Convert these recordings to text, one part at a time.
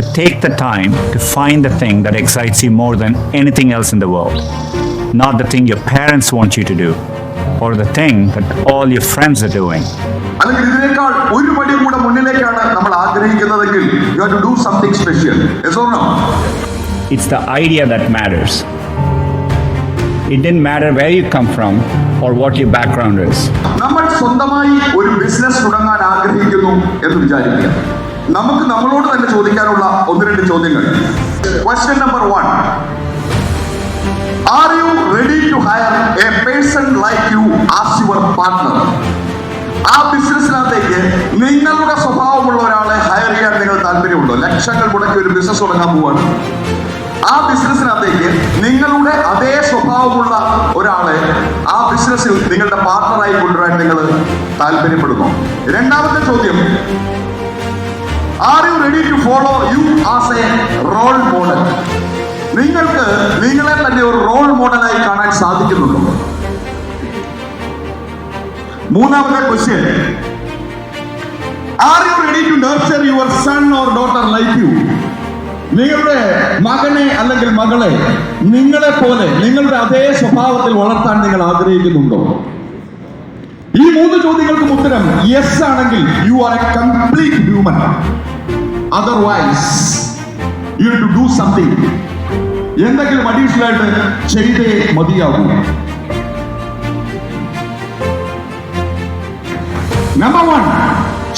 Take the time to find the thing that excites you more than anything else in the world. Not the thing your parents want you to do, or the thing that all your friends are doing. അല്ലെങ്കിൽ ഇതിനേക്കാൾ ഒരു പടി കൂടെ മുന്നിലേക്കാണ് നമ്മൾ ആഗ്രഹിക്കുന്നതെങ്കിൽ you have to do something special. Yes or no? It's the idea that matters. It didn't matter where you come from or what your background is. നമ്മൾ സ്വന്തമായി ഒരു business തുടങ്ങാൻ ആഗ്രഹിക്കുന്നു എന്ന് വിചാരിക്കുക. നമുക്ക് നമ്മളോട് തന്നെ ചോദിക്കാനുള്ള ഒന്ന് രണ്ട് ചോദ്യങ്ങൾ. Question number 1. Are you ready to hire a person like you as your partner? ആ ബിസിനസ്സിനകത്തേക്ക് നിങ്ങളുടെ സ്വഭാവമുള്ള ഒരാളെ ഹയർ ചെയ്യാൻ നിങ്ങൾ താല്പര്യമുണ്ടോ? ലക്ഷങ്ങൾ മുടക്കി ഒരു ബിസിനസ് തുടങ്ങാൻ പോവാണ്. ആ ബിസിനസ്സിനകത്തേക്ക് നിങ്ങളുടെ അതേ സ്വഭാവമുള്ള ഒരാളെ ആ ബിസിനസ്സിൽ നിങ്ങളുടെ പാർട്ണറായി കൊണ്ടുവരാൻ നിങ്ങൾ താല്പര്യപ്പെടുന്നു. രണ്ടാമത്തെ ചോദ്യം, are you ready to follow you as a role model? നിങ്ങൾക്ക് നിങ്ങളെ തന്നെ ഒരു റോൾ മോഡലായി കാണാൻ സാധിക്കുന്നുണ്ടോ? മൂന്നാമത്തെ question, are you ready to nurture your son or daughter like you? നിങ്ങളുടെ മകനെ അല്ലെങ്കിൽ മകളെ നിങ്ങളെ പോലെ നിങ്ങളുടെ അതേ സ്വഭാവത്തിൽ വളർത്താൻ നിങ്ങൾ ആഗ്രഹിക്കുന്നുണ്ടോ? ഈ മൂന്ന് ചോദ്യങ്ങൾക്കും ഉത്തരം യെസ് ആണെങ്കിൽ you are a complete human. Otherwise you have to do something. എന്തെങ്കിലും അഡീഷണൽ ആയിട്ട് ചെയ്തേ മതിയാകൂ. Number 1,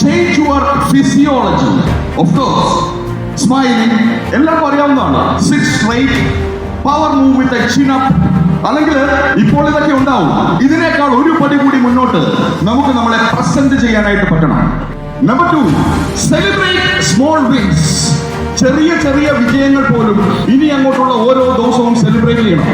change your physiology. Of course, smiling എല്ലാവർക്കും അറിയാവുന്നതാണ്. Sit straight, power move with a chin up. അല്ലെങ്കിൽ ഇപ്പോൾ ഇതൊക്കെ ഉണ്ടാവും. ഇതിനേക്കാൾ ഒരു പടി കൂടി മുന്നോട്ട് നമുക്ക് നമ്മളെ പ്രസന്റ് ചെയ്യാനായിട്ട് പറ്റണം. Number 2, celebrate small wins. ചെറിയ ചെറിയ വിജയങ്ങൾ പോലും ഇനി അങ്ങോട്ടുള്ള ഓരോ ദിവസവും സെലിബ്രേറ്റ് ചെയ്യണം.